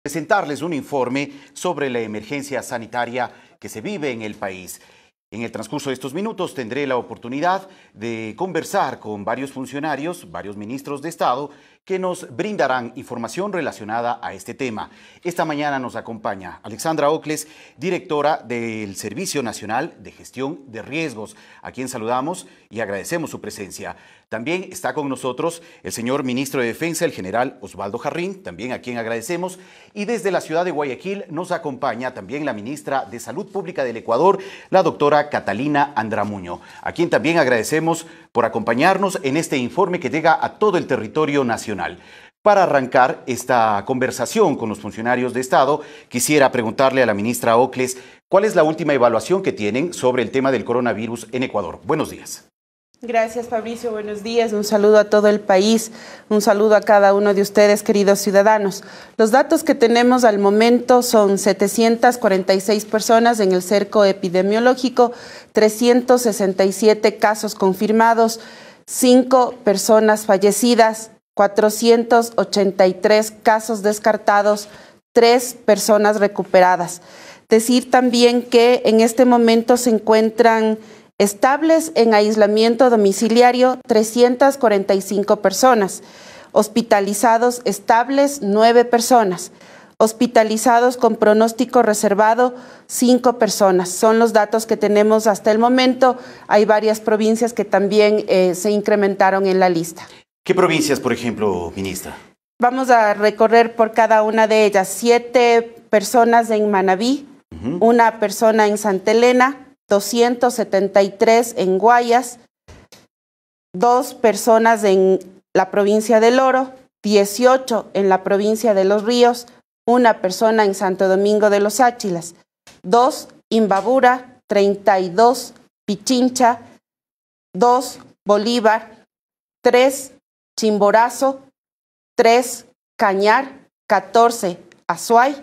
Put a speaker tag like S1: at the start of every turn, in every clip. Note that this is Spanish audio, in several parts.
S1: Presentarles un informe sobre la emergencia sanitaria que se vive en el país. En el transcurso de estos minutos tendré la oportunidad de conversar con varios funcionarios, varios ministros de Estado, que nos brindarán información relacionada a este tema. Esta mañana nos acompaña Alexandra Ocles, directora del Servicio Nacional de Gestión de Riesgos, a quien saludamos y agradecemos su presencia. También está con nosotros el señor ministro de Defensa, el general Osvaldo Jarrín, también a quien agradecemos. Y desde la ciudad de Guayaquil nos acompaña también la ministra de Salud Pública del Ecuador, la doctora Catalina Andramuño, a quien también agradecemos por acompañarnos en este informe que llega a todo el territorio nacional. Para arrancar esta conversación con los funcionarios de Estado, quisiera preguntarle a la ministra Ocles cuál es la última evaluación que tienen sobre el tema del coronavirus en Ecuador. Buenos días.
S2: Gracias, Fabricio. Buenos días. Un saludo a todo el país. Un saludo a cada uno de ustedes, queridos ciudadanos. Los datos que tenemos al momento son 746 personas en el cerco epidemiológico, 367 casos confirmados, 5 personas fallecidas, 483 casos descartados, 3 personas recuperadas. Decir también que en este momento se encuentran estables en aislamiento domiciliario 345 personas, hospitalizados estables 9 personas, hospitalizados con pronóstico reservado 5 personas. Son los datos que tenemos hasta el momento. Hay varias provincias que también se incrementaron en la lista.
S1: ¿Qué provincias, por ejemplo, ministra?
S2: Vamos a recorrer por cada una de ellas. 7 personas en Manabí, 1 persona en Santa Elena, 273 en Guayas, 2 personas en la provincia del Oro, 18 en la provincia de Los Ríos, 1 persona en Santo Domingo de los Áchilas, 2 Imbabura, 32 Pichincha, 2 Bolívar, 3 Chimborazo, 3 Cañar, 14 Azuay,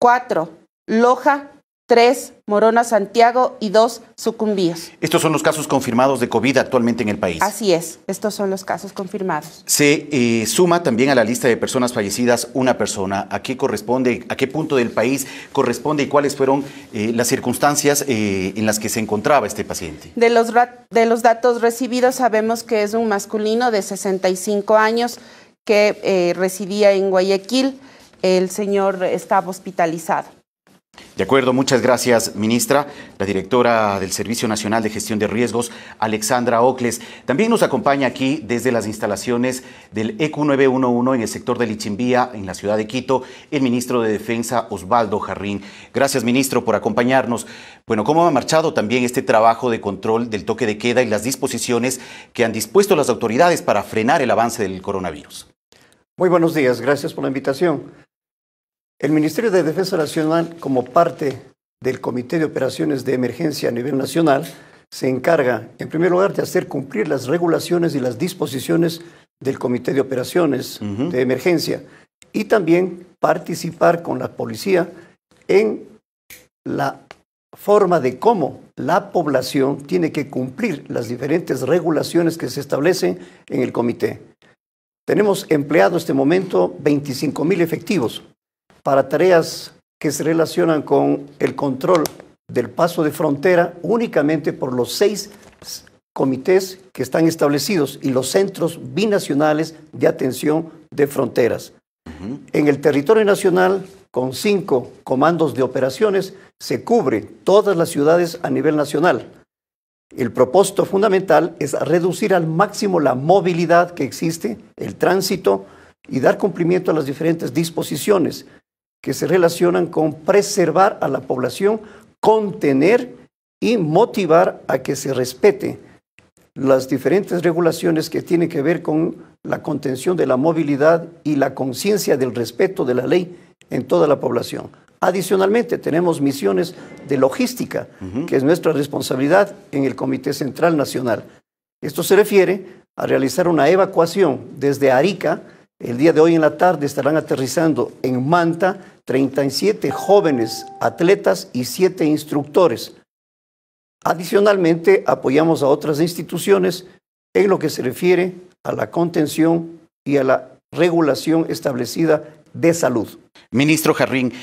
S2: 4 Loja, 3 Morona Santiago y 2 Sucumbíos.
S1: Estos son los casos confirmados de COVID actualmente en el país.
S2: Así es, estos son los casos confirmados.
S1: Se suma también a la lista de personas fallecidas 1 persona. ¿A qué corresponde, a qué punto del país corresponde y cuáles fueron las circunstancias en las que se encontraba este paciente?
S2: De los datos recibidos sabemos que es un masculino de 65 años que residía en Guayaquil. El señor estaba hospitalizado.
S1: De acuerdo, muchas gracias, ministra. La directora del Servicio Nacional de Gestión de Riesgos, Alexandra Ocles. También nos acompaña aquí desde las instalaciones del ECU 911 en el sector de Lichimbía, en la ciudad de Quito, el ministro de Defensa, Osvaldo Jarrín. Gracias, ministro, por acompañarnos. Bueno, ¿cómo ha marchado también este trabajo de control del toque de queda y las disposiciones que han dispuesto las autoridades para frenar el avance del coronavirus?
S3: Muy buenos días, gracias por la invitación. El Ministerio de Defensa Nacional, como parte del Comité de Operaciones de Emergencia a nivel nacional, se encarga, en primer lugar, de hacer cumplir las regulaciones y las disposiciones del Comité de Operaciones de Emergencia y también participar con la policía en la forma de cómo la población tiene que cumplir las diferentes regulaciones que se establecen en el comité. Tenemos empleado en este momento 25,000 efectivos para tareas que se relacionan con el control del paso de frontera únicamente por los 6 comités que están establecidos y los centros binacionales de atención de fronteras. En el territorio nacional, con 5 comandos de operaciones, se cubre todas las ciudades a nivel nacional. El propósito fundamental es reducir al máximo la movilidad que existe, el tránsito, y dar cumplimiento a las diferentes disposiciones que se relacionan con preservar a la población, contener y motivar a que se respete las diferentes regulaciones que tienen que ver con la contención de la movilidad y la conciencia del respeto de la ley en toda la población. Adicionalmente, tenemos misiones de logística, que es nuestra responsabilidad en el Comité Central Nacional. Esto se refiere a realizar una evacuación desde Arica. El día de hoy en la tarde estarán aterrizando en Manta 37 jóvenes atletas y 7 instructores. Adicionalmente, apoyamos a otras instituciones en lo que se refiere a la contención y a la regulación establecida de salud.
S1: Ministro Jarrín,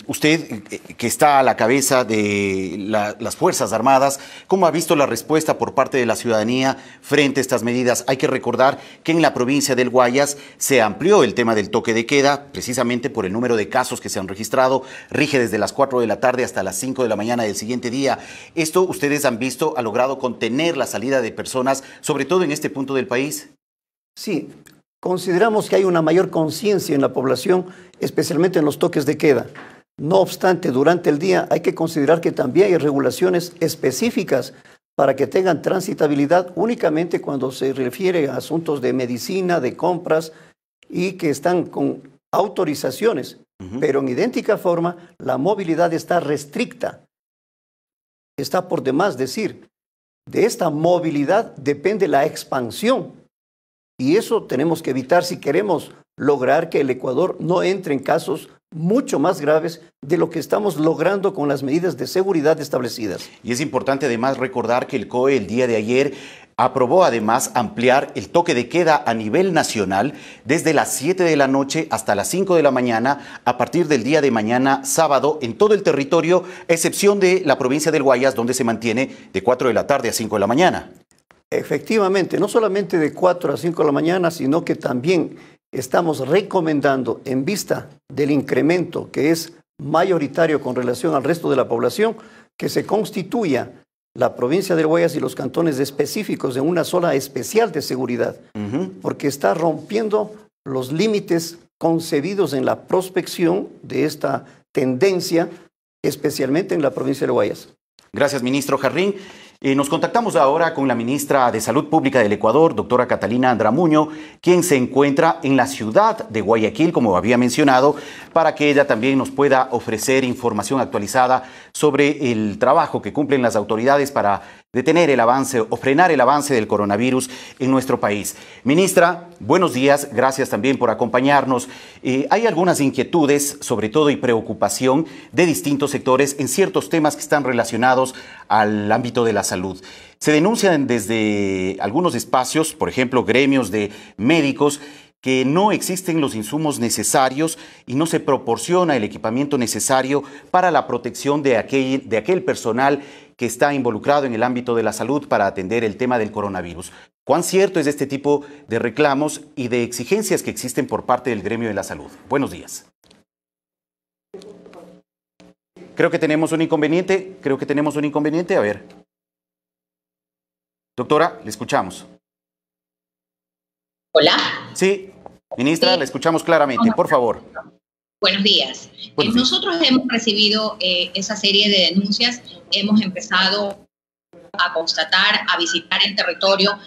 S1: usted que está a la cabeza de las Fuerzas Armadas, ¿cómo ha visto la respuesta por parte de la ciudadanía frente a estas medidas? Hay que recordar que en la provincia del Guayas se amplió el tema del toque de queda, precisamente por el número de casos que se han registrado. Rige desde las 4 de la tarde hasta las 5 de la mañana del siguiente día. Esto, ustedes han visto, ha logrado contener la salida de personas, sobre todo en este punto del país.
S3: Sí. Consideramos que hay una mayor conciencia en la población, especialmente en los toques de queda. No obstante, durante el día hay que considerar que también hay regulaciones específicas para que tengan transitabilidad únicamente cuando se refiere a asuntos de medicina, de compras y que están con autorizaciones. Pero en idéntica forma, la movilidad está restricta. Está por demás decir, de esta movilidad depende la expansión. Y eso tenemos que evitar si queremos lograr que el Ecuador no entre en casos mucho más graves de lo que estamos logrando con las medidas de seguridad establecidas.
S1: Y es importante además recordar que el COE el día de ayer aprobó además ampliar el toque de queda a nivel nacional desde las 7 de la noche hasta las 5 de la mañana a partir del día de mañana sábado en todo el territorio, excepción de la provincia del Guayas, donde se mantiene de 4 de la tarde a 5 de la mañana.
S3: Efectivamente, no solamente de 4 a 5 de la mañana, sino que también estamos recomendando, en vista del incremento que es mayoritario con relación al resto de la población, que se constituya la provincia del Guayas y los cantones específicos en una zona especial de seguridad, porque está rompiendo los límites concebidos en la prospección de esta tendencia, especialmente en la provincia del Guayas.
S1: Gracias, ministro Jarrín. Nos contactamos ahora con la ministra de Salud Pública del Ecuador, doctora Catalina Andramuño, quien se encuentra en la ciudad de Guayaquil, como había mencionado, para que ella también nos pueda ofrecer información actualizada sobre el trabajo que cumplen las autoridades para detener el avance o frenar el avance del coronavirus en nuestro país. Ministra, buenos días, gracias también por acompañarnos. Hay algunas inquietudes, sobre todo, y preocupación de distintos sectores en ciertos temas que están relacionados al ámbito de la salud. Se denuncian desde algunos espacios, por ejemplo, gremios de médicos, que no existen los insumos necesarios y no se proporciona el equipamiento necesario para la protección de aquel personal que está involucrado en el ámbito de la salud para atender el tema del coronavirus. ¿Cuán cierto es este tipo de reclamos y de exigencias que existen por parte del gremio de la salud? Buenos días. Creo que tenemos un inconveniente. A ver. Doctora, le escuchamos.
S4: Hola.
S1: Sí, ministra, la escuchamos claramente, por favor.
S4: Buenos días. Nosotros hemos recibido esa serie de denuncias, hemos empezado a constatar, a visitar el territorio,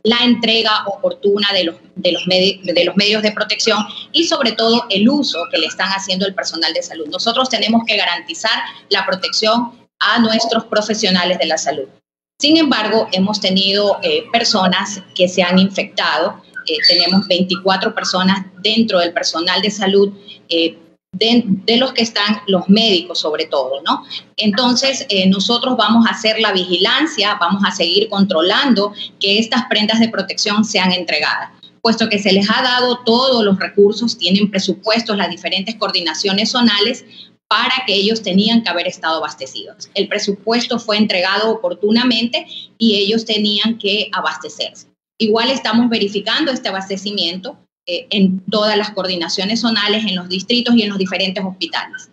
S4: la entrega oportuna de los medios de protección y sobre todo el uso que le están haciendo el personal de salud. Nosotros tenemos que garantizar la protección a nuestros profesionales de la salud. Sin embargo, hemos tenido personas que se han infectado. Tenemos 24 personas dentro del personal de salud, de los que están los médicos sobre todo, ¿no? Entonces, nosotros vamos a hacer la vigilancia, vamos a seguir controlando que estas prendas de protección sean entregadas, puesto que se les ha dado todos los recursos, tienen presupuestos las diferentes coordinaciones zonales para que ellos tenían que haber estado abastecidos. El presupuesto fue entregado oportunamente y ellos tenían que abastecerse. Igual estamos verificando este abastecimiento en todas las coordinaciones zonales, en los distritos y en los diferentes hospitales.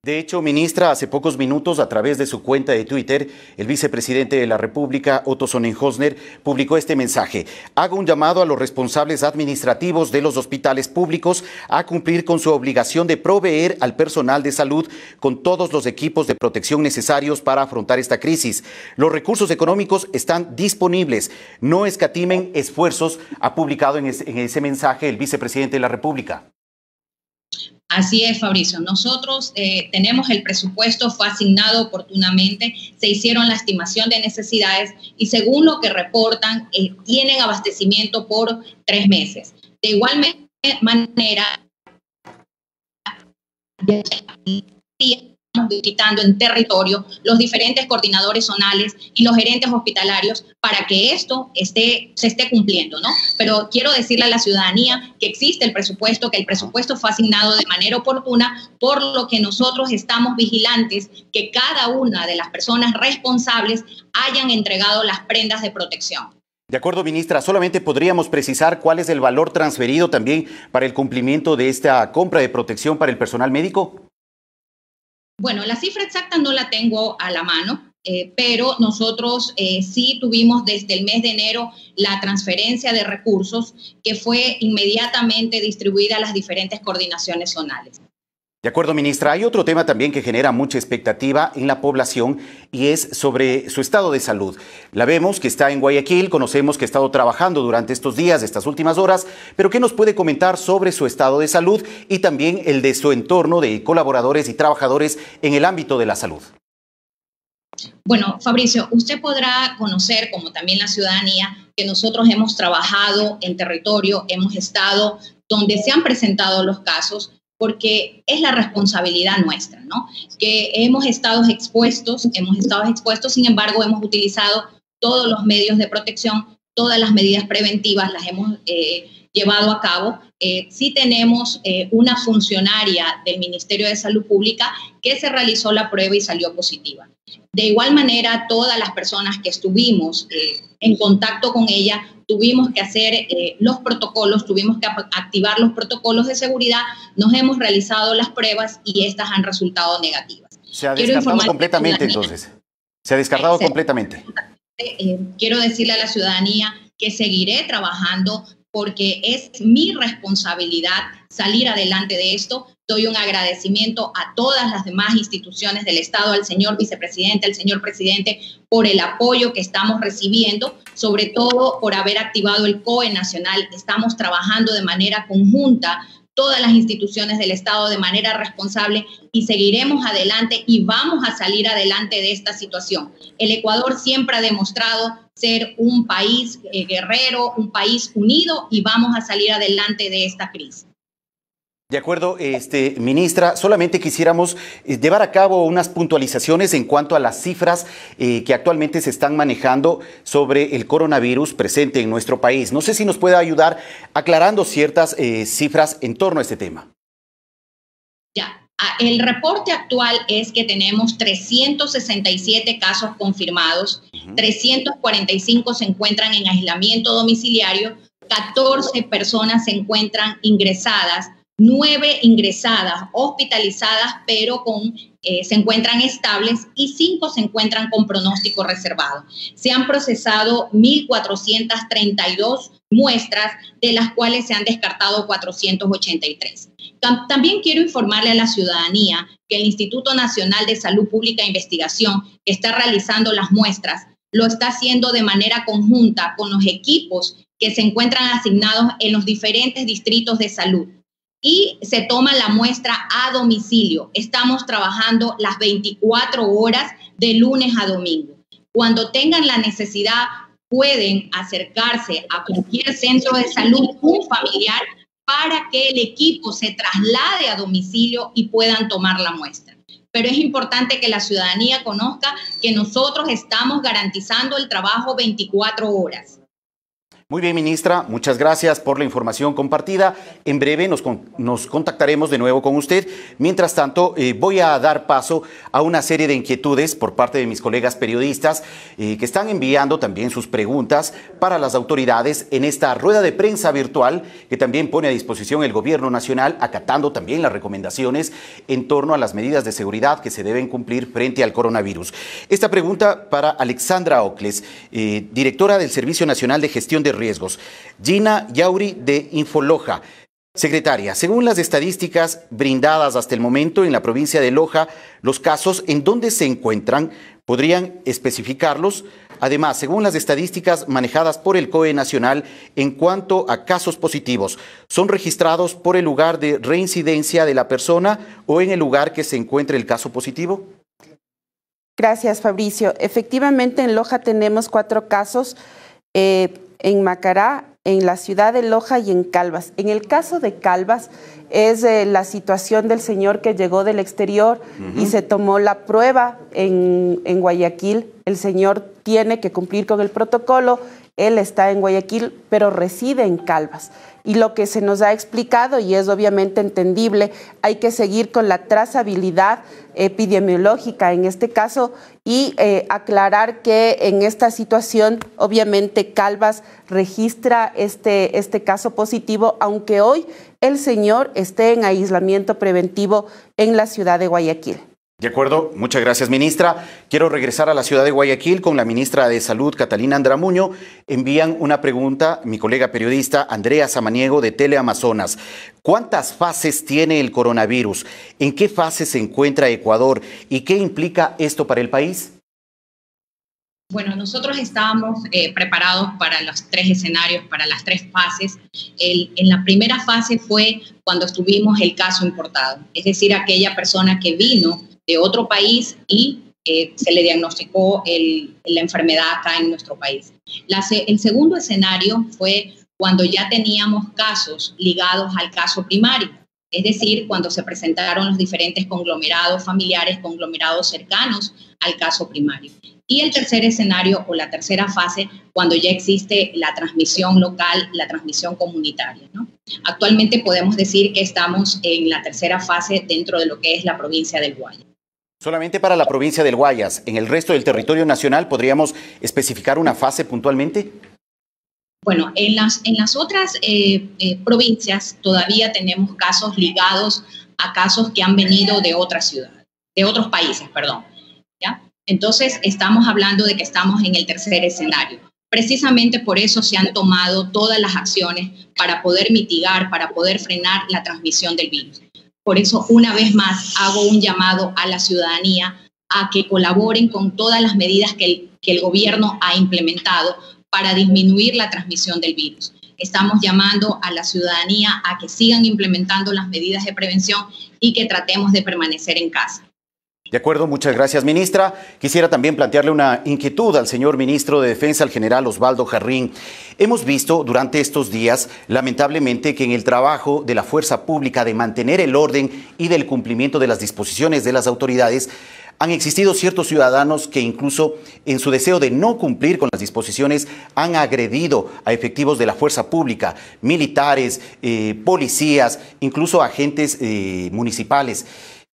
S1: De hecho, ministra, hace pocos minutos, a través de su cuenta de Twitter, el vicepresidente de la República, Otto Sonnenhösner, publicó este mensaje. Hago un llamado a los responsables administrativos de los hospitales públicos a cumplir con su obligación de proveer al personal de salud con todos los equipos de protección necesarios para afrontar esta crisis. Los recursos económicos están disponibles. No escatimen esfuerzos, ha publicado en ese mensaje el vicepresidente de la República.
S4: Así es, Fabricio. Nosotros tenemos el presupuesto, fue asignado oportunamente, se hicieron la estimación de necesidades y según lo que reportan, tienen abastecimiento por 3 meses. De igual manera, visitando en territorio los diferentes coordinadores zonales y los gerentes hospitalarios para que esto se esté cumpliendo, ¿no? Pero quiero decirle a la ciudadanía que existe el presupuesto, que el presupuesto fue asignado de manera oportuna, por lo que nosotros estamos vigilantes que cada una de las personas responsables hayan entregado las prendas de protección.
S1: De acuerdo, ministra, solamente podríamos precisar cuál es el valor transferido también para el cumplimiento de esta compra de protección para el personal médico.
S4: Bueno, la cifra exacta no la tengo a la mano, pero nosotros sí tuvimos desde el mes de enero la transferencia de recursos que fue inmediatamente distribuida a las diferentes coordinaciones zonales.
S1: De acuerdo, ministra. Hay otro tema también que genera mucha expectativa en la población y es sobre su estado de salud. La vemos que está en Guayaquil, conocemos que ha estado trabajando durante estos días, estas últimas horas, pero ¿qué nos puede comentar sobre su estado de salud y también el de su entorno de colaboradores y trabajadores en el ámbito de la salud?
S4: Bueno, Fabricio, usted podrá conocer, como también la ciudadanía, que nosotros hemos trabajado en territorio, hemos estado donde se han presentado los casos, porque es la responsabilidad nuestra, ¿no? Que hemos estado expuestos, sin embargo, hemos utilizado todos los medios de protección, todas las medidas preventivas las hemos llevado a cabo. Sí tenemos una funcionaria del Ministerio de Salud Pública que se realizó la prueba y salió positiva. De igual manera, todas las personas que estuvimos en contacto con ella, tuvimos que hacer los protocolos, tuvimos que activar los protocolos de seguridad, nos hemos realizado las pruebas y estas han resultado negativas.
S1: Se ha descartado completamente, entonces. Se ha descartado completamente.
S4: Quiero decirle a la ciudadanía que seguiré trabajando porque es mi responsabilidad salir adelante de esto. Doy un agradecimiento a todas las demás instituciones del Estado, al señor vicepresidente, al señor presidente, por el apoyo que estamos recibiendo, sobre todo por haber activado el COE nacional. Estamos trabajando de manera conjunta, todas las instituciones del Estado de manera responsable y seguiremos adelante y vamos a salir adelante de esta situación. El Ecuador siempre ha demostrado ser un país guerrero, un país unido y vamos a salir adelante de esta crisis.
S1: De acuerdo, ministra, solamente quisiéramos llevar a cabo unas puntualizaciones en cuanto a las cifras que actualmente se están manejando sobre el coronavirus presente en nuestro país. No sé si nos puede ayudar aclarando ciertas cifras en torno a este tema.
S4: Ya, el reporte actual es que tenemos 367 casos confirmados, 345 se encuentran en aislamiento domiciliario, 14 personas se encuentran ingresadas, 9 ingresadas, hospitalizadas, pero se encuentran estables y 5 se encuentran con pronóstico reservado. Se han procesado 1.432 muestras, de las cuales se han descartado 483. También quiero informarle a la ciudadanía que el Instituto Nacional de Salud Pública e Investigación, que está realizando las muestras, lo está haciendo de manera conjunta con los equipos que se encuentran asignados en los diferentes distritos de salud. Y se toma la muestra a domicilio. Estamos trabajando las 24 horas de lunes a domingo. Cuando tengan la necesidad, pueden acercarse a cualquier centro de salud, un familiar, para que el equipo se traslade a domicilio y puedan tomar la muestra. Pero es importante que la ciudadanía conozca que nosotros estamos garantizando el trabajo 24 horas.
S1: Muy bien, ministra, muchas gracias por la información compartida. En breve nos contactaremos de nuevo con usted. Mientras tanto, voy a dar paso a una serie de inquietudes por parte de mis colegas periodistas que están enviando también sus preguntas para las autoridades en esta rueda de prensa virtual que también pone a disposición el Gobierno Nacional, acatando también las recomendaciones en torno a las medidas de seguridad que se deben cumplir frente al coronavirus. Esta pregunta para Alexandra Ocles, directora del Servicio Nacional de Gestión de Riesgos. Gina Yauri de Infoloja. Secretaria, según las estadísticas brindadas hasta el momento en la provincia de Loja, los casos en dónde se encuentran, ¿podrían especificarlos? Además, según las estadísticas manejadas por el COE Nacional en cuanto a casos positivos, ¿son registrados por el lugar de reincidencia de la persona o en el lugar que se encuentre el caso positivo?
S2: Gracias, Fabricio. Efectivamente, en Loja tenemos 4 casos. En Macará, en la ciudad de Loja y en Calvas. En el caso de Calvas es la situación del señor que llegó del exterior y se tomó la prueba en Guayaquil. El señor tiene que cumplir con el protocolo, él está en Guayaquil, pero reside en Calvas. Y lo que se nos ha explicado, y es obviamente entendible, hay que seguir con la trazabilidad epidemiológica en este caso y aclarar que en esta situación, obviamente, Calvas registra este caso positivo, aunque hoy el señor esté en aislamiento preventivo en la ciudad de Guayaquil.
S1: De acuerdo, muchas gracias, ministra. Quiero regresar a la ciudad de Guayaquil con la ministra de Salud, Catalina Andramuño. Envían una pregunta, mi colega periodista Andrea Samaniego de Teleamazonas. ¿Cuántas fases tiene el coronavirus? ¿En qué fase se encuentra Ecuador? ¿Y qué implica esto para el país?
S4: Bueno, nosotros estábamos preparados para los 3 escenarios, para las 3 fases. En la primera fase fue cuando tuvimos el caso importado, es decir, aquella persona que vino de otro país y se le diagnosticó la enfermedad acá en nuestro país. El segundo escenario fue cuando ya teníamos casos ligados al caso primario, es decir, cuando se presentaron los diferentes conglomerados familiares, conglomerados cercanos al caso primario. Y el tercer escenario o la tercera fase, cuando ya existe la transmisión local, la transmisión comunitaria, ¿no? Actualmente podemos decir que estamos en la tercera fase dentro de lo que es la provincia del Guayas.
S1: Solamente para la provincia del Guayas. ¿En el resto del territorio nacional podríamos especificar una fase puntualmente?
S4: Bueno, en las otras provincias todavía tenemos casos ligados a casos que han venido de otras ciudades, de otros países, perdón, ¿ya? Entonces, estamos hablando de que estamos en el tercer escenario. Precisamente por eso se han tomado todas las acciones para poder mitigar, para poder frenar la transmisión del virus. Por eso, una vez más, hago un llamado a la ciudadanía a que colaboren con todas las medidas que el gobierno ha implementado para disminuir la transmisión del virus. Estamos llamando a la ciudadanía a que sigan implementando las medidas de prevención y que tratemos de permanecer en casa.
S1: De acuerdo, muchas gracias, ministra. Quisiera también plantearle una inquietud al señor ministro de Defensa, al general Osvaldo Jarrín. Hemos visto durante estos días, lamentablemente, que en el trabajo de la fuerza pública de mantener el orden y del cumplimiento de las disposiciones de las autoridades, han existido ciertos ciudadanos que incluso en su deseo de no cumplir con las disposiciones han agredido a efectivos de la fuerza pública, militares, policías, incluso agentes municipales.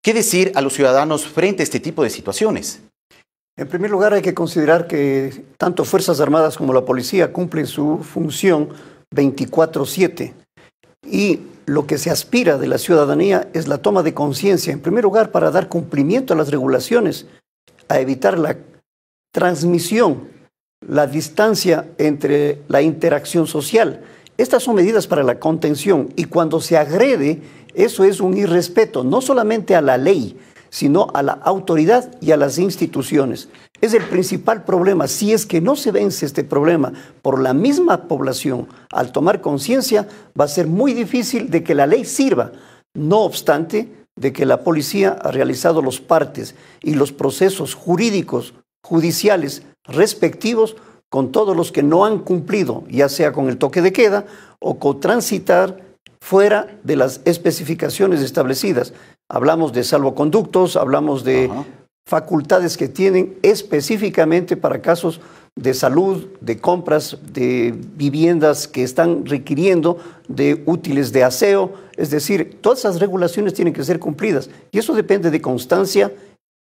S1: ¿Qué decir a los ciudadanos frente a este tipo de situaciones?
S3: En primer lugar, hay que considerar que tanto Fuerzas Armadas como la policía cumplen su función 24/7. Y lo que se aspira de la ciudadanía es la toma de conciencia, en primer lugar, para dar cumplimiento a las regulaciones, a evitar la transmisión, la distancia entre la interacción social. Estas son medidas para la contención y cuando se agrede, eso es un irrespeto, no solamente a la ley, sino a la autoridad y a las instituciones. Es el principal problema. Si es que no se vence este problema por la misma población, al tomar conciencia, va a ser muy difícil de que la ley sirva. No obstante, de que la policía ha realizado los partes y los procesos jurídicos, judiciales respectivos con todos los que no han cumplido, ya sea con el toque de queda o con transitar fuera de las especificaciones establecidas. Hablamos de salvoconductos, hablamos de facultades que tienen específicamente para casos de salud, de compras, de viviendas que están requiriendo de útiles de aseo. Es decir, todas esas regulaciones tienen que ser cumplidas y eso depende de constancia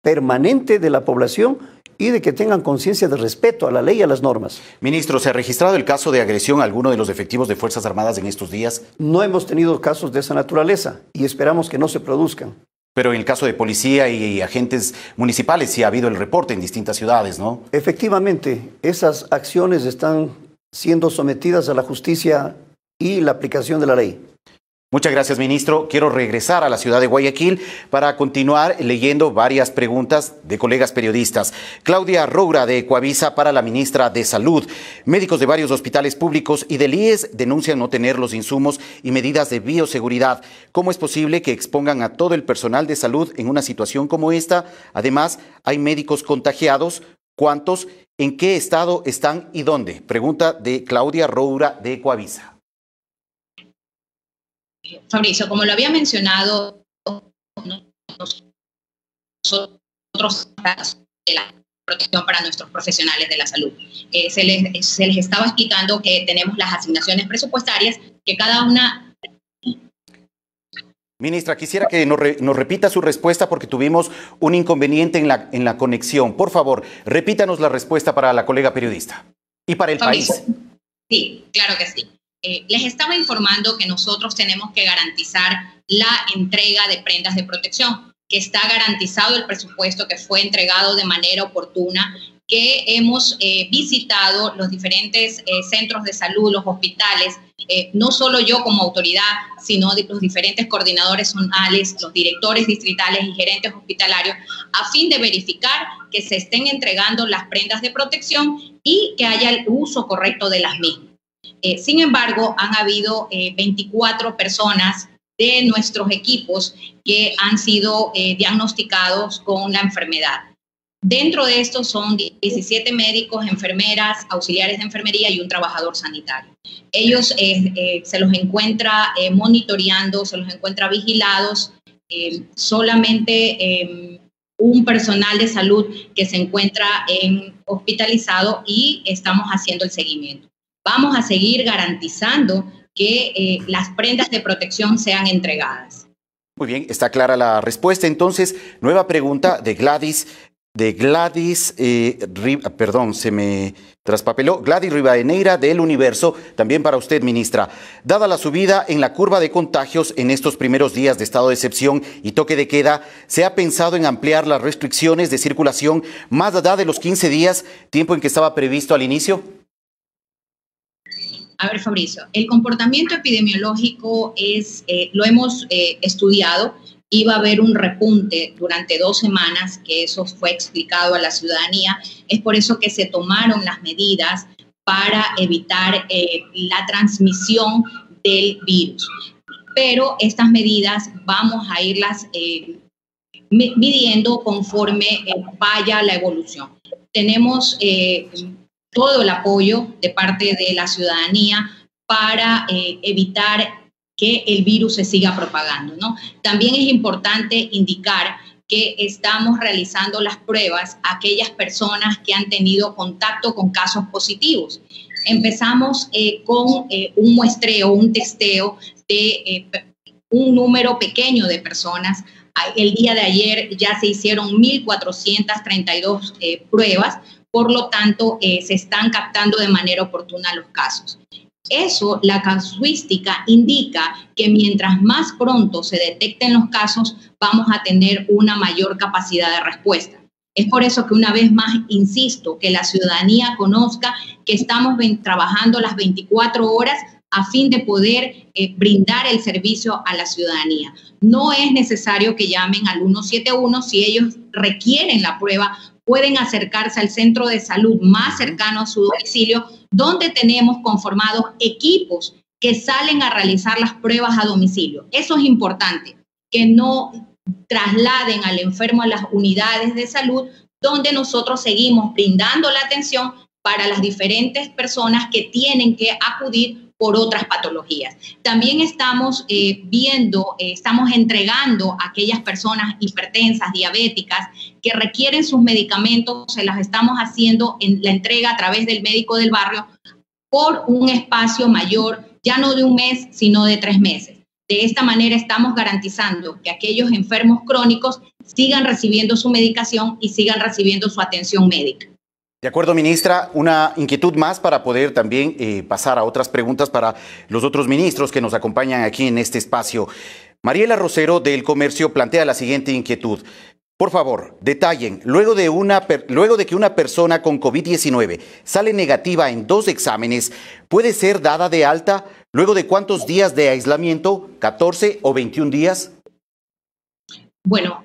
S3: permanente de la población y de que tengan conciencia de respeto a la ley y a las normas.
S1: Ministro, ¿se ha registrado el caso de agresión a alguno de los efectivos de Fuerzas Armadas en estos días?
S3: No hemos tenido casos de esa naturaleza y esperamos que no se produzcan.
S1: Pero en el caso de policía y agentes municipales sí ha habido el reporte en distintas ciudades, ¿no?
S3: Efectivamente, esas acciones están siendo sometidas a la justicia y la aplicación de la ley.
S1: Muchas gracias, ministro. Quiero regresar a la ciudad de Guayaquil para continuar leyendo varias preguntas de colegas periodistas. Claudia Roura, de Ecuavisa, para la ministra de Salud. Médicos de varios hospitales públicos y del IES denuncian no tener los insumos y medidas de bioseguridad. ¿Cómo es posible que expongan a todo el personal de salud en una situación como esta? Además, hay médicos contagiados. ¿Cuántos? ¿En qué estado están y dónde? Pregunta de Claudia Roura de Coavisa.
S4: Fabricio, como lo había mencionado, nosotros de la protección para nuestros profesionales de la salud. Se les estaba explicando que tenemos las asignaciones presupuestarias que cada una...
S1: Ministra, quisiera que nos repita su respuesta porque tuvimos un inconveniente en la conexión. Por favor, repítanos la respuesta para la colega periodista y para el país.
S4: Sí, claro que sí. Les estaba informando que nosotros tenemos que garantizar la entrega de prendas de protección, que está garantizado el presupuesto que fue entregado de manera oportuna, que hemos visitado los diferentes centros de salud, los hospitales, no solo yo como autoridad, sino de los diferentes coordinadores zonales, los directores distritales y gerentes hospitalarios, a fin de verificar que se estén entregando las prendas de protección y que haya el uso correcto de las mismas. Sin embargo, han habido 24 personas de nuestros equipos que han sido diagnosticados con la enfermedad. Dentro de estos son 17 médicos, enfermeras, auxiliares de enfermería y un trabajador sanitario. Ellos se los encuentra monitoreando, se los encuentra vigilados, solamente un personal de salud que se encuentra hospitalizado y estamos haciendo el seguimiento. Vamos a seguir garantizando que las prendas de protección sean entregadas.
S1: Muy bien, está clara la respuesta. Entonces, nueva pregunta de Gladys Rivadeneira del Universo, también para usted, ministra. Dada la subida en la curva de contagios en estos primeros días de estado de excepción y toque de queda, ¿se ha pensado en ampliar las restricciones de circulación más allá de los 15 días, tiempo en que estaba previsto al inicio?
S4: A ver, Fabricio, el comportamiento epidemiológico lo hemos estudiado. Iba a haber un repunte durante 2 semanas, que eso fue explicado a la ciudadanía. Es por eso que se tomaron las medidas para evitar la transmisión del virus. Pero estas medidas vamos a irlas midiendo conforme vaya la evolución. Tenemos todo el apoyo de parte de la ciudadanía para evitar que el virus se siga propagando, ¿no? También es importante indicar que estamos realizando las pruebas a aquellas personas que han tenido contacto con casos positivos. Empezamos con un muestreo, un testeo de un número pequeño de personas. El día de ayer ya se hicieron 1.432 pruebas, por lo tanto se están captando de manera oportuna los casos. Eso, la casuística indica que mientras más pronto se detecten los casos, vamos a tener una mayor capacidad de respuesta. Es por eso que una vez más insisto que la ciudadanía conozca que estamos trabajando las 24 horas a fin de poder brindar el servicio a la ciudadanía. No es necesario que llamen al 171 si ellos requieren la prueba. Pueden acercarse al centro de salud más cercano a su domicilio, donde tenemos conformados equipos que salen a realizar las pruebas a domicilio. Eso es importante, que no trasladen al enfermo a las unidades de salud, donde nosotros seguimos brindando la atención para las diferentes personas que tienen que acudir por otras patologías. También estamos estamos entregando a aquellas personas hipertensas, diabéticas, que requieren sus medicamentos, se las estamos haciendo en la entrega a través del médico del barrio por un espacio mayor, ya no de un mes, sino de 3 meses. De esta manera estamos garantizando que aquellos enfermos crónicos sigan recibiendo su medicación y sigan recibiendo su atención médica.
S1: De acuerdo, ministra, una inquietud más para poder también pasar a otras preguntas para los otros ministros que nos acompañan aquí en este espacio. Mariela Rosero del Comercio plantea la siguiente inquietud. Por favor, detallen, luego de que una persona con COVID-19 sale negativa en 2 exámenes, ¿puede ser dada de alta luego de cuántos días de aislamiento? ¿14 o 21 días?
S4: Bueno,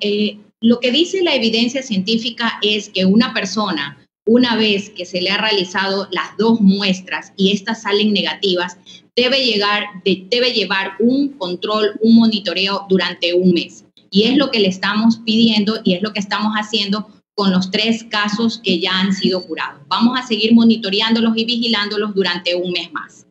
S4: lo que dice la evidencia científica es que una persona, una vez que se le ha realizado las 2 muestras y estas salen negativas, debe llevar un control, un monitoreo durante un mes. Y es lo que le estamos pidiendo y es lo que estamos haciendo con los 3 casos que ya han sido curados. Vamos a seguir monitoreándolos y vigilándolos durante un mes más.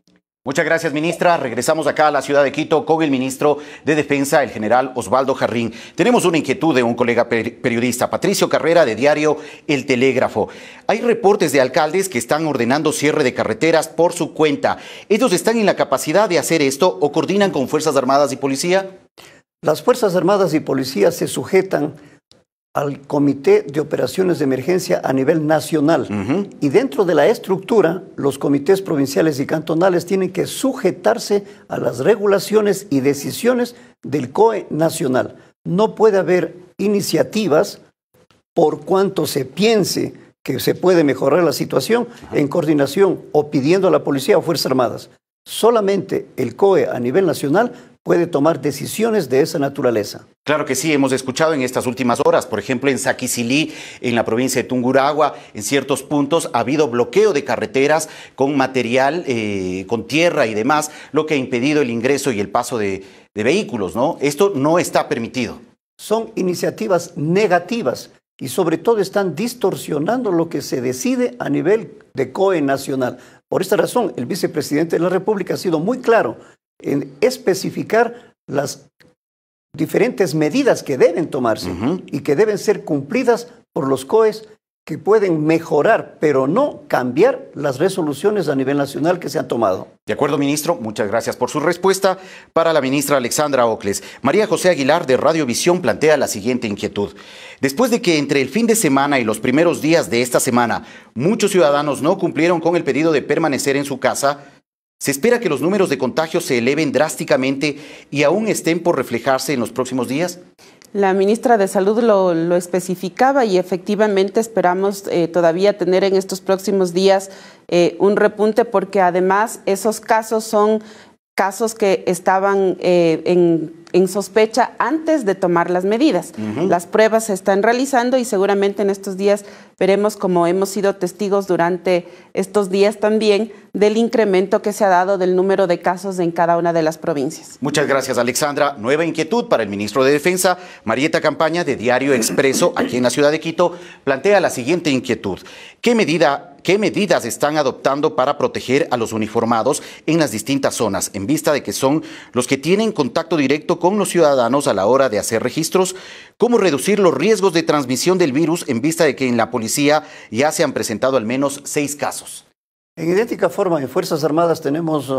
S1: Muchas gracias, ministra. Regresamos acá a la ciudad de Quito con el ministro de Defensa, el general Osvaldo Jarrín. Tenemos una inquietud de un colega periodista, Patricio Carrera, de diario El Telégrafo. Hay reportes de alcaldes que están ordenando cierre de carreteras por su cuenta. ¿Ellos están en la capacidad de hacer esto o coordinan con Fuerzas Armadas y Policía?
S3: Las Fuerzas Armadas y Policía se sujetan al Comité de Operaciones de Emergencia a nivel nacional. Y dentro de la estructura, los comités provinciales y cantonales tienen que sujetarse a las regulaciones y decisiones del COE nacional. No puede haber iniciativas por cuanto se piense que se puede mejorar la situación en coordinación o pidiendo a la policía o Fuerzas Armadas. Solamente el COE a nivel nacional puede tomar decisiones de esa naturaleza.
S1: Claro que sí, hemos escuchado en estas últimas horas, por ejemplo, en Saquicilí, en la provincia de Tungurahua, en ciertos puntos ha habido bloqueo de carreteras con material, con tierra y demás, lo que ha impedido el ingreso y el paso de vehículos, ¿no? Esto no está permitido.
S3: Son iniciativas negativas y sobre todo están distorsionando lo que se decide a nivel de COE nacional. Por esta razón, el vicepresidente de la República ha sido muy claro en especificar las diferentes medidas que deben tomarse y que deben ser cumplidas por los COEs, que pueden mejorar, pero no cambiar las resoluciones a nivel nacional que se han tomado.
S1: De acuerdo, ministro. Muchas gracias por su respuesta. Para la ministra Alexandra Ocles, María José Aguilar de Radiovisión plantea la siguiente inquietud. Después de que entre el fin de semana y los primeros días de esta semana muchos ciudadanos no cumplieron con el pedido de permanecer en su casa, ¿se espera que los números de contagios se eleven drásticamente y aún estén por reflejarse en los próximos días?
S2: La ministra de Salud lo especificaba y efectivamente esperamos todavía tener en estos próximos días un repunte, porque además esos casos son casos que estaban en sospecha antes de tomar las medidas. Las pruebas se están realizando y seguramente en estos días veremos, como hemos sido testigos durante estos días también, del incremento que se ha dado del número de casos en cada una de las provincias. Muchas gracias,
S1: Alexandra. Nueva inquietud para el ministro de Defensa. Marieta Campaña, de Diario Expreso, aquí en la ciudad de Quito, plantea la siguiente inquietud. ¿Qué medidas están adoptando para proteger a los uniformados en las distintas zonas, en vista de que son los que tienen contacto directo con los ciudadanos a la hora de hacer registros? ¿Cómo reducir los riesgos de transmisión del virus en vista de que en la policía ya se han presentado al menos 6 casos?
S3: En idéntica forma, en Fuerzas Armadas tenemos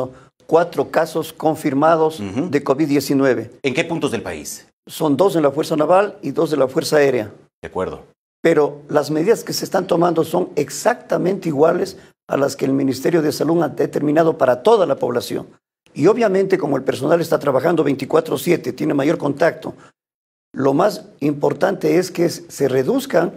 S3: 4 casos confirmados de COVID-19.
S1: ¿En qué puntos del país?
S3: Son 2 en la Fuerza Naval y 2 de la Fuerza Aérea.
S1: De acuerdo.
S3: Pero las medidas que se están tomando son exactamente iguales a las que el Ministerio de Salud ha determinado para toda la población. Y obviamente, como el personal está trabajando 24/7, tiene mayor contacto, lo más importante es que se reduzcan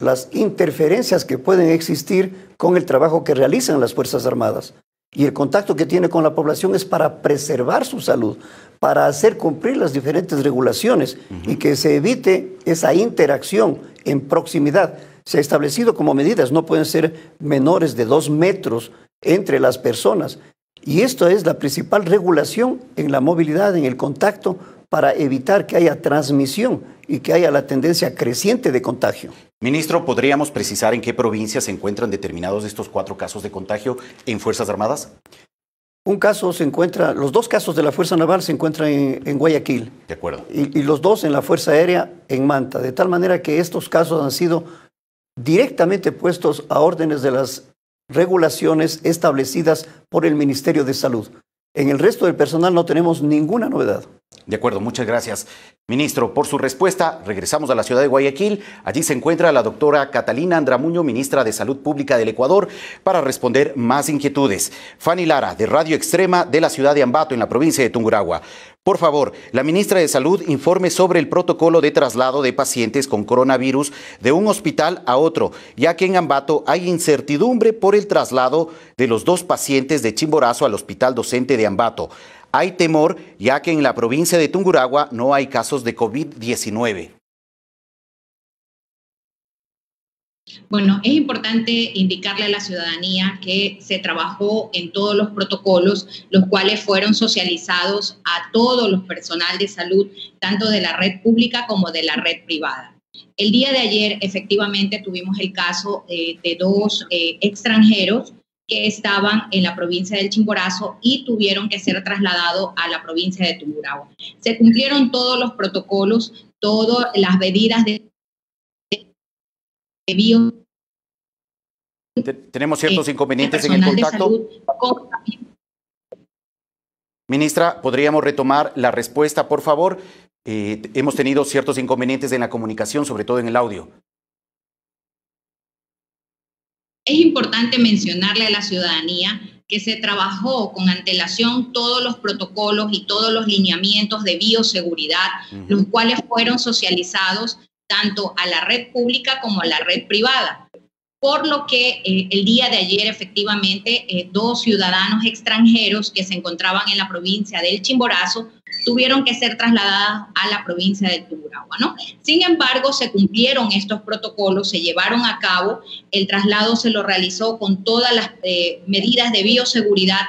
S3: las interferencias que pueden existir con el trabajo que realizan las Fuerzas Armadas. Y el contacto que tiene con la población es para preservar su salud, para hacer cumplir las diferentes regulaciones y que se evite esa interacción en proximidad. Se ha establecido como medidas, no pueden ser menores de 2 metros entre las personas. Y esto es la principal regulación en la movilidad, en el contacto, para evitar que haya transmisión y que haya la tendencia creciente de contagio.
S1: Ministro, ¿podríamos precisar en qué provincias se encuentran determinados estos 4 casos de contagio en Fuerzas Armadas?
S3: Los 2 casos de la Fuerza Naval se encuentran en Guayaquil.
S1: De acuerdo.
S3: Y los 2 en la Fuerza Aérea en Manta, de tal manera que estos casos han sido directamente puestos a órdenes de las regulaciones establecidas por el Ministerio de Salud. En el resto del personal no tenemos ninguna novedad.
S1: De acuerdo, muchas gracias, ministro, por su respuesta. Regresamos a la ciudad de Guayaquil. Allí se encuentra la doctora Catalina Andramuño, ministra de Salud Pública del Ecuador, para responder más inquietudes. Fanny Lara, de Radio Extrema, de la ciudad de Ambato, en la provincia de Tungurahua. Por favor, la ministra de Salud informe sobre el protocolo de traslado de pacientes con coronavirus de un hospital a otro, ya que en Ambato hay incertidumbre por el traslado de los 2 pacientes de Chimborazo al Hospital Docente de Ambato. Hay temor, ya que en la provincia de Tungurahua no hay casos de COVID-19.
S4: Bueno, es importante indicarle a la ciudadanía que se trabajó en todos los protocolos, los cuales fueron socializados a todos los personal de salud, tanto de la red pública como de la red privada. El día de ayer, efectivamente, tuvimos el caso de dos extranjeros que estaban en la provincia del Chimborazo y tuvieron que ser trasladados a la provincia de Tungurahua. Se cumplieron todos los protocolos, todas las medidas de bio.
S1: Tenemos ciertos inconvenientes en el contacto. Ministra, ¿podríamos retomar la respuesta, por favor? Hemos tenido ciertos inconvenientes en la comunicación, sobre todo en el audio.
S4: Es importante mencionarle a la ciudadanía que se trabajó con antelación todos los protocolos y todos los lineamientos de bioseguridad, los cuales fueron socializados tanto a la red pública como a la red privada. Por lo que el día de ayer, efectivamente, dos ciudadanos extranjeros que se encontraban en la provincia del Chimborazo tuvieron que ser trasladados a la provincia de Tungurahua, ¿no? Sin embargo, se cumplieron estos protocolos, se llevaron a cabo, el traslado se lo realizó con todas las medidas de bioseguridad,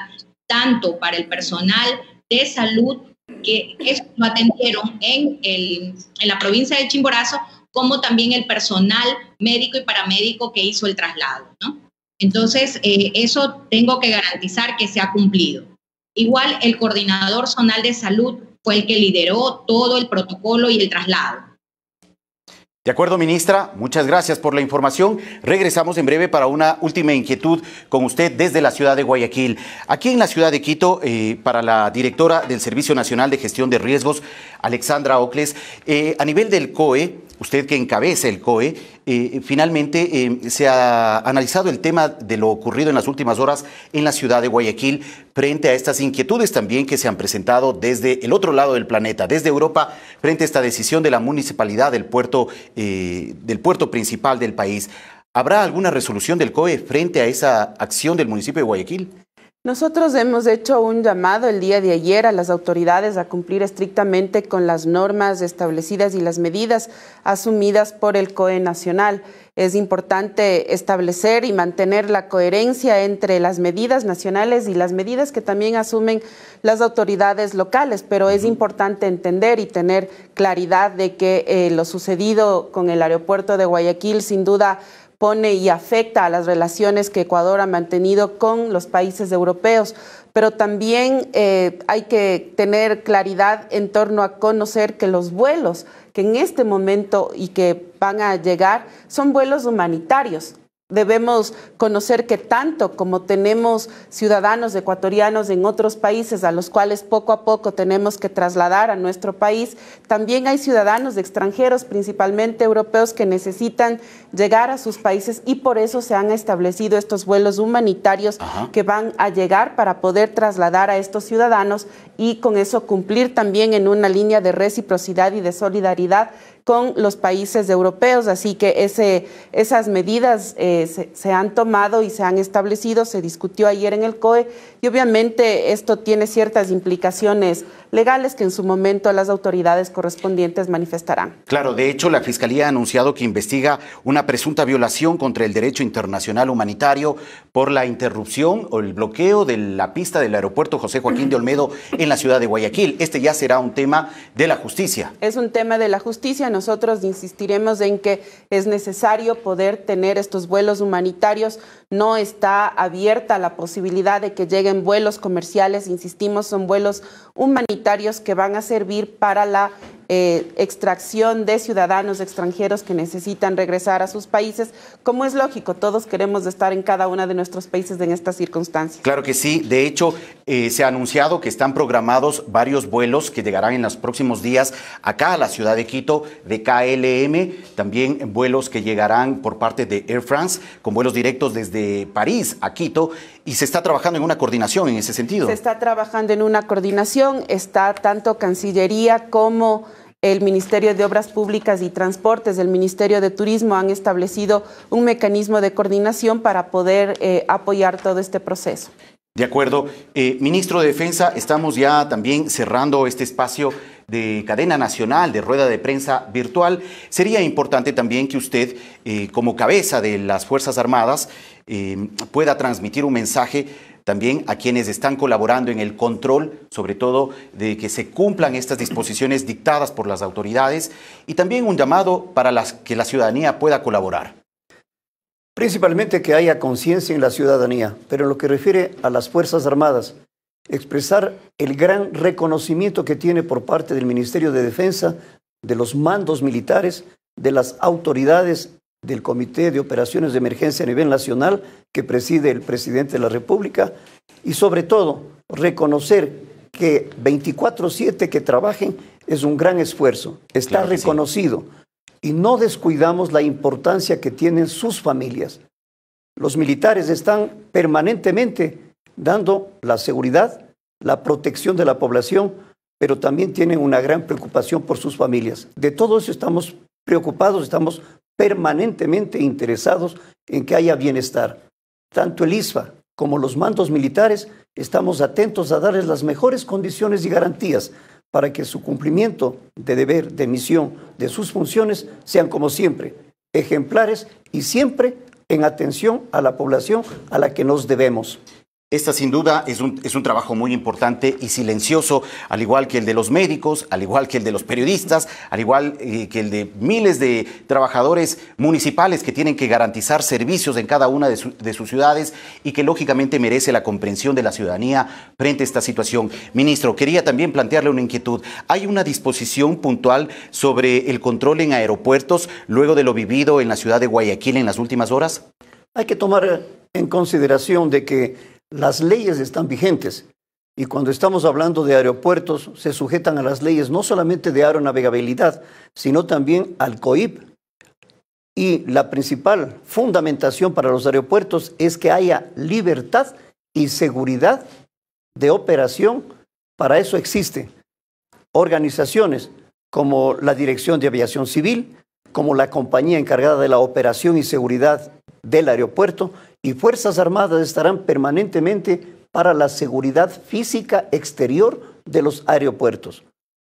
S4: tanto para el personal de salud que lo atendieron en la provincia del Chimborazo, como también el personal médico y paramédico que hizo el traslado, ¿no? Entonces, eso tengo que garantizar que se ha cumplido. Igual, el coordinador zonal de salud fue el que lideró todo el protocolo y el traslado.
S1: De acuerdo, ministra, muchas gracias por la información. Regresamos en breve para una última inquietud con usted desde la ciudad de Guayaquil. Aquí en la ciudad de Quito, para la directora del Servicio Nacional de Gestión de Riesgos, Alexandra Ocles, a nivel del COE, usted que encabeza el COE, finalmente se ha analizado el tema de lo ocurrido en las últimas horas en la ciudad de Guayaquil frente a estas inquietudes también que se han presentado desde el otro lado del planeta, desde Europa, frente a esta decisión de la municipalidad del puerto principal del país. ¿Habrá alguna resolución del COE frente a esa acción del municipio de Guayaquil?
S2: Nosotros hemos hecho un llamado el día de ayer a las autoridades a cumplir estrictamente con las normas establecidas y las medidas asumidas por el COE nacional. Es importante establecer y mantener la coherencia entre las medidas nacionales y las medidas que también asumen las autoridades locales, pero es importante entender y tener claridad de que lo sucedido con el aeropuerto de Guayaquil sin duda pone y afecta a las relaciones que Ecuador ha mantenido con los países europeos, pero también hay que tener claridad en torno a conocer que los vuelos que en este momento y que van a llegar son vuelos humanitarios. Debemos conocer que tanto como tenemos ciudadanos ecuatorianos en otros países a los cuales poco a poco tenemos que trasladar a nuestro país, también hay ciudadanos extranjeros, principalmente europeos, que necesitan llegar a sus países y por eso se han establecido estos vuelos humanitarios que van a llegar para poder trasladar a estos ciudadanos y con eso cumplir también en una línea de reciprocidad y de solidaridad con los países europeos, así que esas medidas se han tomado y se han establecido, se discutió ayer en el COE y obviamente esto tiene ciertas implicaciones legales que en su momento las autoridades correspondientes manifestarán.
S1: Claro, de hecho la Fiscalía ha anunciado que investiga una presunta violación contra el derecho internacional humanitario por la interrupción o el bloqueo de la pista del aeropuerto José Joaquín de Olmedo en la ciudad de Guayaquil. Este ya será un tema de la justicia.
S2: Es un tema de la justicia. Nosotros insistiremos en que es necesario poder tener estos vuelos humanitarios. No está abierta la posibilidad de que lleguen vuelos comerciales. Insistimos, son vuelos humanitarios que van a servir para la extracción de ciudadanos extranjeros que necesitan regresar a sus países. Como es lógico, todos queremos estar en cada uno de nuestros países en estas circunstancias.
S1: Claro que sí. De hecho, se ha anunciado que están programados varios vuelos que llegarán en los próximos días acá a la ciudad de Quito, de KLM, también vuelos que llegarán por parte de Air France, con vuelos directos desde París a Quito, y se está trabajando en una coordinación en ese sentido.
S2: Se está trabajando en una coordinación, está tanto Cancillería como el Ministerio de Obras Públicas y Transportes, el Ministerio de Turismo han establecido un mecanismo de coordinación para poder apoyar todo este proceso.
S1: De acuerdo. Ministro de Defensa, estamos ya también cerrando este espacio de cadena nacional, de rueda de prensa virtual. Sería importante también que usted, como cabeza de las Fuerzas Armadas, pueda transmitir un mensaje también a quienes están colaborando en el control, sobre todo de que se cumplan estas disposiciones dictadas por las autoridades, y también un llamado para que la ciudadanía pueda colaborar.
S3: Principalmente que haya conciencia en la ciudadanía, pero en lo que refiere a las Fuerzas Armadas, expresar el gran reconocimiento que tiene por parte del Ministerio de Defensa, de los mandos militares, de las autoridades del Comité de Operaciones de Emergencia a nivel nacional que preside el Presidente de la República, y sobre todo reconocer que 24/7 que trabajen es un gran esfuerzo, está
S1: Claro que
S3: reconocido. Sí. Y no descuidamos la importancia que tienen sus familias. Los militares están permanentemente dando la seguridad, la protección de la población, pero también tienen una gran preocupación por sus familias. De todo eso estamos preocupados, estamos permanentemente interesados en que haya bienestar. Tanto el ISFA como los mandos militares estamos atentos a darles las mejores condiciones y garantías para que su cumplimiento de deber, de misión, de sus funciones sean como siempre, ejemplares y siempre en atención a la población a la que nos debemos.
S1: Esta sin duda es un trabajo muy importante y silencioso, al igual que el de los médicos, al igual que el de los periodistas, al igual que el de miles de trabajadores municipales que tienen que garantizar servicios en cada una de sus ciudades y que lógicamente merece la comprensión de la ciudadanía frente a esta situación. Ministro, quería también plantearle una inquietud. ¿Hay una disposición puntual sobre el control en aeropuertos luego de lo vivido en la ciudad de Guayaquil en las últimas horas?
S3: Hay que tomar en consideración de que las leyes están vigentes y cuando estamos hablando de aeropuertos se sujetan a las leyes no solamente de aeronavegabilidad, sino también al COIP. Y la principal fundamentación para los aeropuertos es que haya libertad y seguridad de operación. Para eso existen organizaciones como la Dirección de Aviación Civil, como la compañía encargada de la operación y seguridad del aeropuerto, y Fuerzas Armadas estarán permanentemente para la seguridad física exterior de los aeropuertos.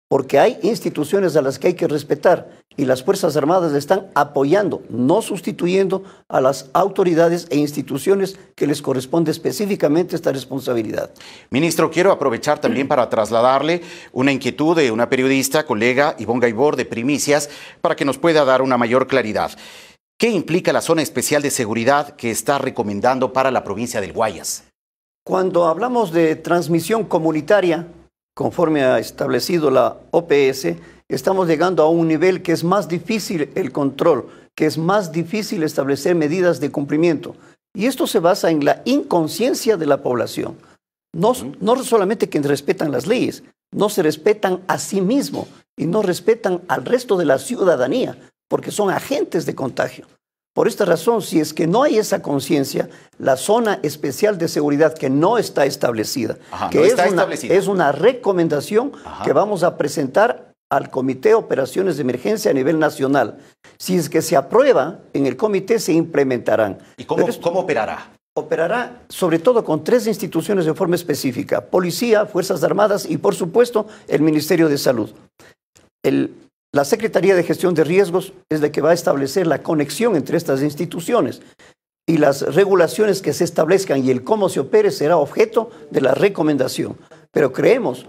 S3: Porque hay instituciones a las que hay que respetar y las Fuerzas Armadas están apoyando, no sustituyendo a las autoridades e instituciones que les corresponde específicamente esta responsabilidad.
S1: Ministro, quiero aprovechar también para trasladarle una inquietud de una periodista, colega Ivonne Gaibor de Primicias, para que nos pueda dar una mayor claridad. ¿Qué implica la zona especial de seguridad que está recomendando para la provincia del Guayas?
S3: Cuando hablamos de transmisión comunitaria, conforme ha establecido la OPS, estamos llegando a un nivel que es más difícil el control, que es más difícil establecer medidas de cumplimiento. Y esto se basa en la inconsciencia de la población. No solamente quienes respetan las leyes, no se respetan a sí mismos y no respetan al resto de la ciudadanía, porque son agentes de contagio. Por esta razón, si es que no hay esa conciencia, la zona especial de seguridad que no está establecida, que es una recomendación que vamos a presentar al Comité de Operaciones de Emergencia a nivel nacional. Si es que se aprueba, en el comité se implementarán.
S1: ¿Y cómo operará?
S3: Operará sobre todo con 3 instituciones de forma específica: Policía, Fuerzas Armadas y, por supuesto, el Ministerio de Salud. La Secretaría de Gestión de Riesgos es la que va a establecer la conexión entre estas instituciones y las regulaciones que se establezcan y el cómo se opere será objeto de la recomendación. Pero creemos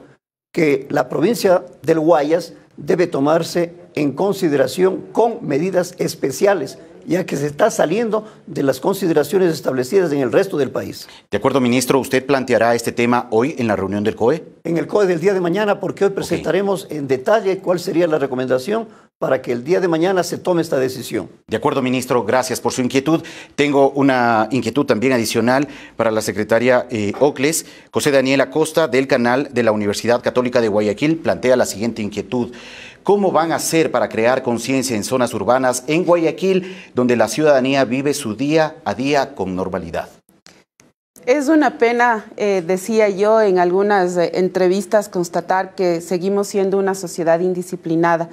S3: que la provincia del Guayas debe tomarse en consideración con medidas especiales, ya que se está saliendo de las consideraciones establecidas en el resto del país.
S1: De acuerdo, ministro, ¿usted planteará este tema hoy en la reunión del COE?
S3: En el COE del día de mañana, porque hoy presentaremos en detalle cuál sería la recomendación para que el día de mañana se tome esta decisión.
S1: De acuerdo, ministro, gracias por su inquietud. Tengo una inquietud también adicional para la secretaria Ocles. José Daniel Acosta, del canal de la Universidad Católica de Guayaquil, plantea la siguiente inquietud. ¿Cómo van a hacer para crear conciencia en zonas urbanas en Guayaquil, donde la ciudadanía vive su día a día con normalidad?
S2: Es una pena, decía yo en algunas entrevistas, constatar que seguimos siendo una sociedad indisciplinada.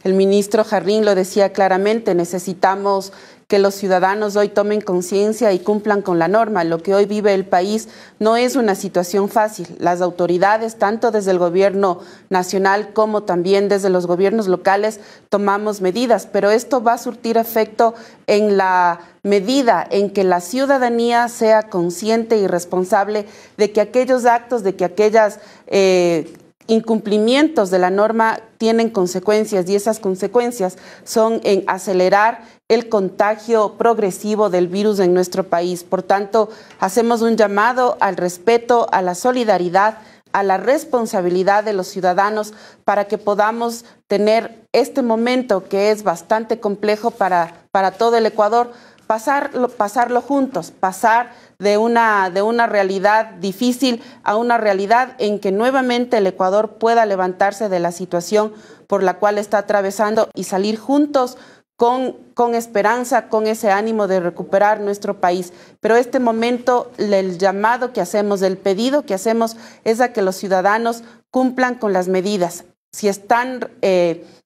S2: El ministro Jarrín lo decía claramente, necesitamos que los ciudadanos hoy tomen conciencia y cumplan con la norma. Lo que hoy vive el país no es una situación fácil. Las autoridades, tanto desde el gobierno nacional como también desde los gobiernos locales, tomamos medidas, pero esto va a surtir efecto en la medida en que la ciudadanía sea consciente y responsable de que aquellos actos, de que aquellas incumplimientos de la norma tienen consecuencias, y esas consecuencias son en acelerar el contagio progresivo del virus en nuestro país. Por tanto, hacemos un llamado al respeto, a la solidaridad, a la responsabilidad de los ciudadanos para que podamos tener este momento que es bastante complejo para todo el Ecuador, pasarlo juntos, pasar de una realidad difícil a una realidad en que nuevamente el Ecuador pueda levantarse de la situación por la cual está atravesando y salir juntos con esperanza, con ese ánimo de recuperar nuestro país. Pero este momento, el llamado que hacemos, el pedido que hacemos es a que los ciudadanos cumplan con las medidas. Si están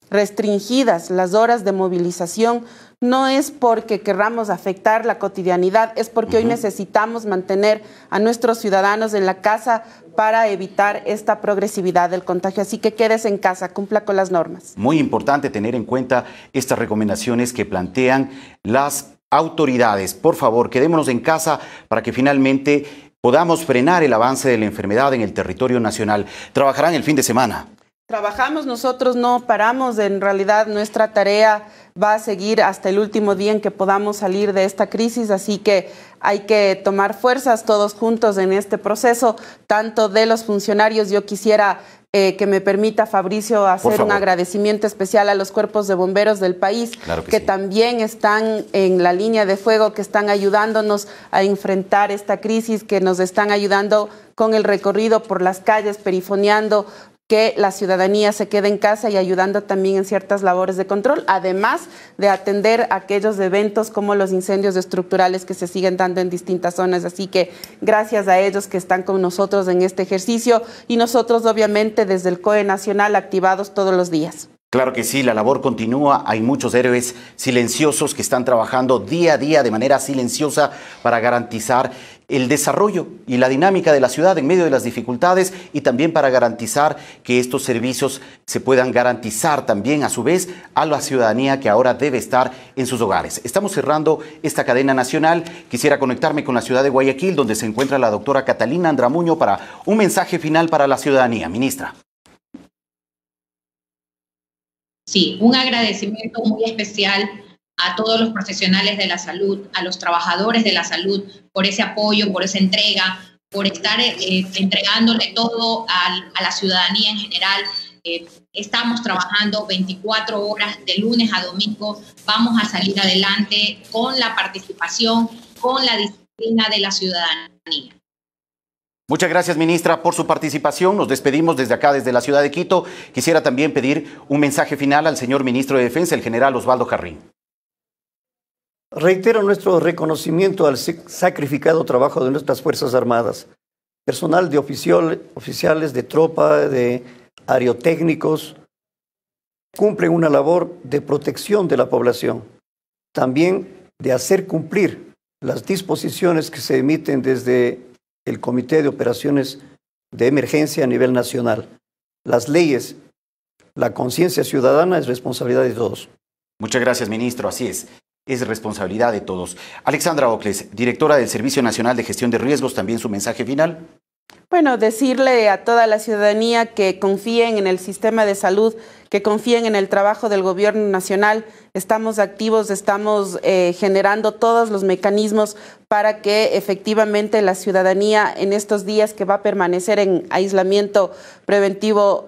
S2: restringidas las horas de movilización, no es porque querramos afectar la cotidianidad, es porque hoy necesitamos mantener a nuestros ciudadanos en la casa para evitar esta progresividad del contagio. Así que quédese en casa, cumpla con las normas.
S1: Muy importante tener en cuenta estas recomendaciones que plantean las autoridades. Por favor, quedémonos en casa para que finalmente podamos frenar el avance de la enfermedad en el territorio nacional. ¿Trabajarán el fin de semana?
S2: Trabajamos, nosotros no paramos, en realidad nuestra tarea va a seguir hasta el último día en que podamos salir de esta crisis, así que hay que tomar fuerzas todos juntos en este proceso, tanto de los funcionarios. Yo quisiera que me permita, Fabricio, hacer un agradecimiento especial a los cuerpos de bomberos del país,
S1: claro
S2: que
S1: sí,
S2: también están en la línea de fuego, que están ayudándonos a enfrentar esta crisis, que nos están ayudando con el recorrido por las calles, perifoneando que la ciudadanía se quede en casa y ayudando también en ciertas labores de control, además de atender aquellos eventos como los incendios estructurales que se siguen dando en distintas zonas. Así que gracias a ellos que están con nosotros en este ejercicio, y nosotros obviamente desde el COE Nacional activados todos los días.
S1: Claro que sí, la labor continúa. Hay muchos héroes silenciosos que están trabajando día a día de manera silenciosa para garantizar el desarrollo y la dinámica de la ciudad en medio de las dificultades, y también para garantizar que estos servicios se puedan garantizar también a su vez a la ciudadanía que ahora debe estar en sus hogares. Estamos cerrando esta cadena nacional. Quisiera conectarme con la ciudad de Guayaquil, donde se encuentra la doctora Catalina Andramuño para un mensaje final para la ciudadanía. Ministra.
S4: Sí, un agradecimiento muy especial a todos los profesionales de la salud, a los trabajadores de la salud, por ese apoyo, por esa entrega, por estar entregándole todo a la ciudadanía en general. Estamos trabajando 24 horas de lunes a domingo. Vamos a salir adelante con la participación, con la disciplina de la ciudadanía.
S1: Muchas gracias, ministra, por su participación. Nos despedimos desde acá, desde la ciudad de Quito. Quisiera también pedir un mensaje final al señor ministro de Defensa, el general Osvaldo Jarrín.
S3: Reitero nuestro reconocimiento al sacrificado trabajo de nuestras Fuerzas Armadas, personal de oficiales de tropa, de aerotécnicos, cumplen una labor de protección de la población, también de hacer cumplir las disposiciones que se emiten desde el Comité de Operaciones de Emergencia a nivel nacional. Las leyes, la conciencia ciudadana es responsabilidad de todos.
S1: Muchas gracias, ministro. Así es responsabilidad de todos. Alexandra Ocles, directora del Servicio Nacional de Gestión de Riesgos, también su mensaje final.
S2: Bueno, decirle a toda la ciudadanía que confíen en el sistema de salud, que confíen en el trabajo del gobierno nacional. Estamos activos, estamos generando todos los mecanismos para que efectivamente la ciudadanía en estos días que va a permanecer en aislamiento preventivo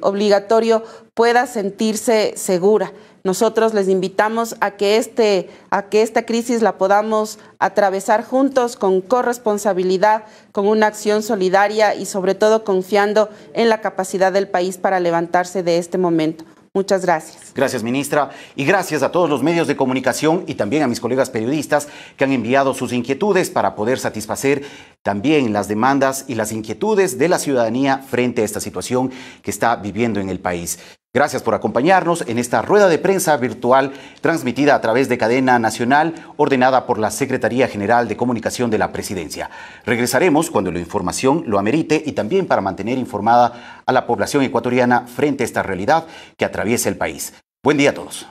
S2: obligatorio pueda sentirse segura. Nosotros les invitamos a que esta crisis la podamos atravesar juntos con corresponsabilidad, con una acción solidaria y sobre todo confiando en la capacidad del país para levantarse de este momento. Muchas gracias.
S1: Gracias, ministra. Y gracias a todos los medios de comunicación y también a mis colegas periodistas que han enviado sus inquietudes para poder satisfacer también las demandas y las inquietudes de la ciudadanía frente a esta situación que está viviendo en el país. Gracias por acompañarnos en esta rueda de prensa virtual transmitida a través de cadena nacional ordenada por la Secretaría General de Comunicación de la Presidencia. Regresaremos cuando la información lo amerite y también para mantener informada a la población ecuatoriana frente a esta realidad que atraviesa el país. Buen día a todos.